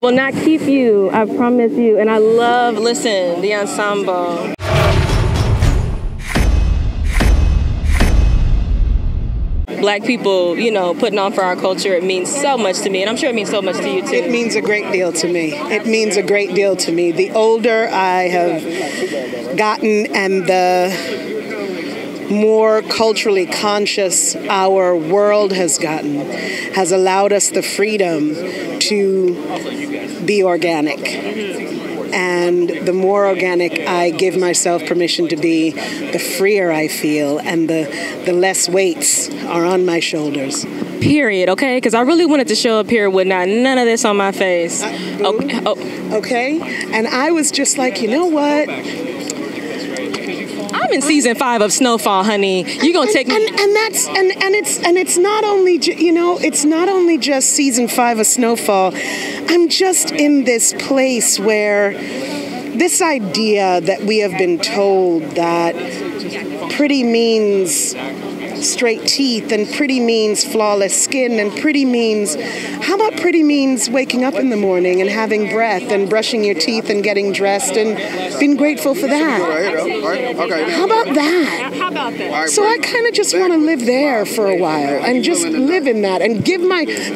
Will not keep you, I promise you. And I love, listen, the ensemble. Black people, you know, putting on for our culture, it means so much to me, and I'm sure it means so much to you too. It means a great deal to me. It means a great deal to me. The older I have gotten and the more culturally conscious our world has gotten, has allowed us the freedom to be organic. And the more organic I give myself permission to be, the freer I feel, and the less weights are on my shoulders. Period, okay? Because I really wanted to show up here with none of this on my face. Okay. Okay? And I was just like, you know what? I'm in season 5 of SnowFall, honey. You gonna take me? And it's not only it's not only just season 5 of SnowFall. I'm just in this place where this idea that we have been told that pretty means straight teeth, and pretty means flawless skin, and pretty means, how about pretty means waking up in the morning and having breath and brushing your teeth and getting dressed and being grateful for that? How about that? So I kind of just want to live there for a while and just live in that and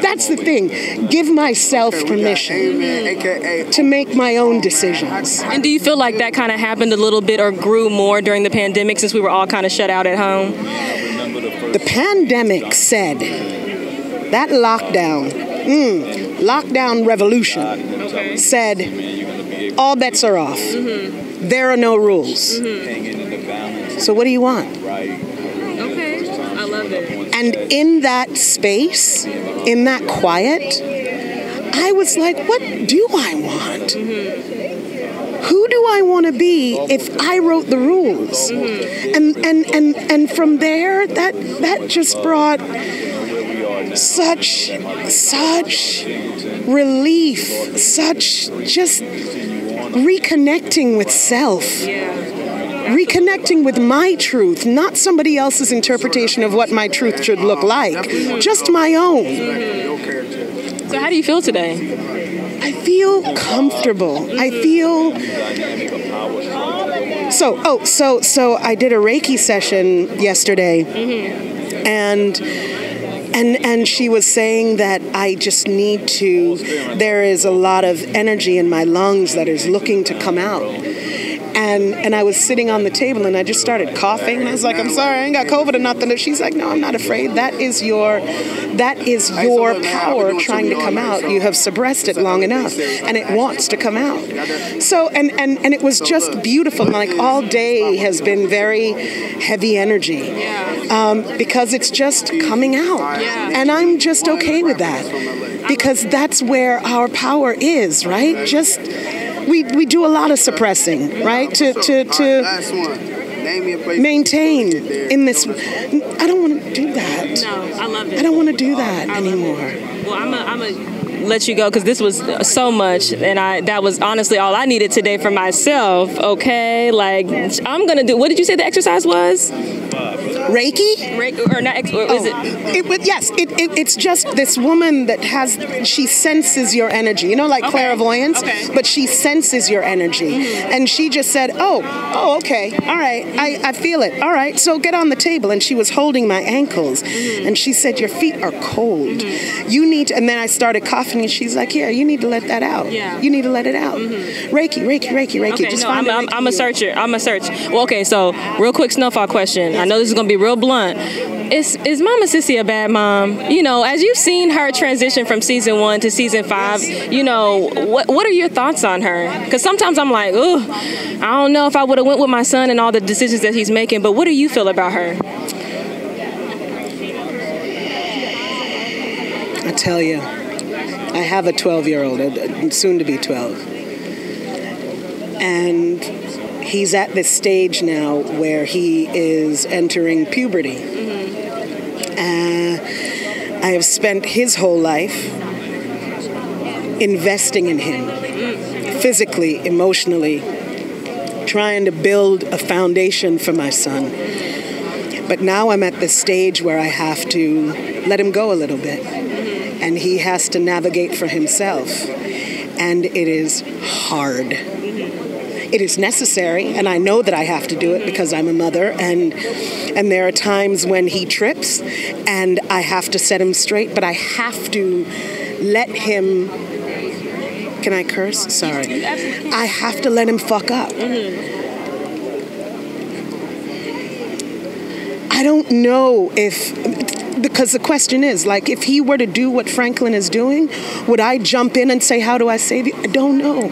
that's the thing, give myself permission to make my own decisions. And do you feel like that kind of happened a little bit or grew more during the pandemic since we were all kind of shut out at home? The pandemic said, that lockdown revolution said, all bets are off. There are no rules. So what do you want? Okay, I love it. And in that space, in that quiet, I was like, what do I want? Who do I want to be if I wrote the rules? And from there, that just brought such relief, such just reconnecting with self. Reconnecting with my truth, not somebody else's interpretation of what my truth should look like, just my own. So how do you feel today? I feel comfortable. I feel so I did a Reiki session yesterday, and she was saying that I just need to, there is a lot of energy in my lungs that is looking to come out. And I was sitting on the table and I just started coughing, and I was like, I'm sorry, I ain't got COVID or nothing. And she's like, no, I'm not afraid. That is your power trying to come out. You have suppressed it long enough and it wants to come out. So, and it was just beautiful. Like all day has been very heavy energy because it's just coming out. And I'm just okay with that because that's where our power is, right? Just, we do a lot of suppressing, right? To maintain in this. I don't want to do that. No, I love it. I don't want to do that anymore. Well, I'm a let you go because this was so much, and that was honestly all I needed today for myself. Okay, like I'm gonna do. What did you say the exercise was? Reiki? Or not? Or is it? Yes. It's just this woman that she senses your energy. You know, like clairvoyance, but she senses your energy, and she just said, "Oh, okay, all right, I feel it. All right, so get on the table." And she was holding my ankles, and she said, "Your feet are cold. You need to," and then I started coughing. And she's like, yeah, you need to let that out. Yeah. You need to let it out. Reiki. Okay, just I'm a searcher. I'm a search. Well, okay, so real quick SnowFall question. I know this is going to be real blunt. Is Mama Sissy a bad mom? You know, as you've seen her transition from season 1 to season 5, you know, what are your thoughts on her? Because sometimes I'm like, ooh, I don't know if I would have went with my son and all the decisions that he's making, but what do you feel about her? I tell you, I have a 12-year-old, soon to be 12. And he's at this stage now where he is entering puberty. I have spent his whole life investing in him, physically, emotionally, trying to build a foundation for my son. But now I'm at this stage where I have to let him go a little bit. And he has to navigate for himself. and it is hard. It is necessary, and I know that I have to do it because I'm a mother, and there are times when he trips, and I have to set him straight, but I have to let him, can I curse? Sorry. I have to let him fuck up. I don't know if, because the question is, like, if he were to do what Franklin is doing, would I jump in and say, how do I save you? I don't know.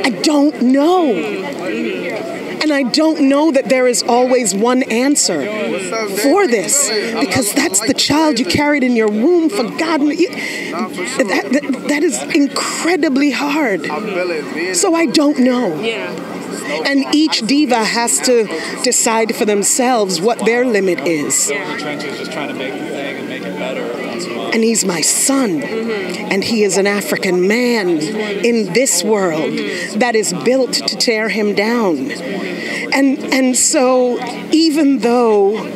I don't know. And I don't know that there is always one answer for this, because that's the child you carried in your womb, for God. That is incredibly hard. So I don't know. And each diva has to decide for themselves what their limit is. And he's my son, and he is an African man in this world that is built to tear him down. And so even though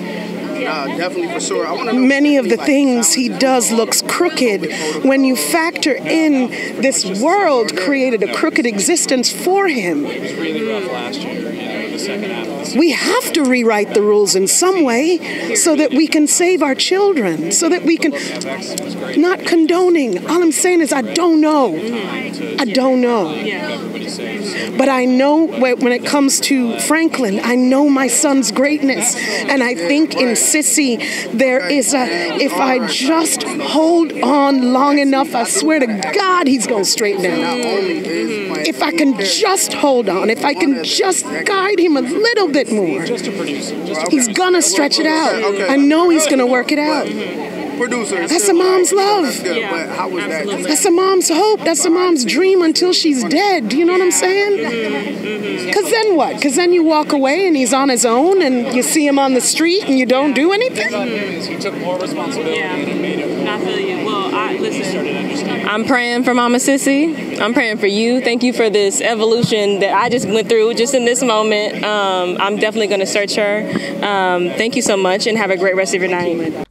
definitely for sure. many of the things he does looks crooked, when you factor in this world created a crooked existence for him, we have to rewrite the rules in some way so that we can save our children, so that we can, not condoning, all I'm saying is I don't know. I don't know. But I know when it comes to Franklin, I know my son's greatness. And I think in Sissy, there is if I just hold on long enough, I swear to God, he's going to straighten out. If I can just hold on, if I can just guide him a little bit more, he's going to stretch it out. I know he's going to work it out. That's a mom's love. That's a mom's hope. That's a mom's dream until she's dead. Do you know what I'm saying? Because then what? Because then you walk away and he's on his own and you see him on the street and you don't do anything? He took more responsibility and made it. I feel you. Well, listen, I'm praying for Mama Sissy. I'm praying for you. Thank you for this evolution that I just went through just in this moment. I'm definitely going to search her. Thank you so much and have a great rest of your night.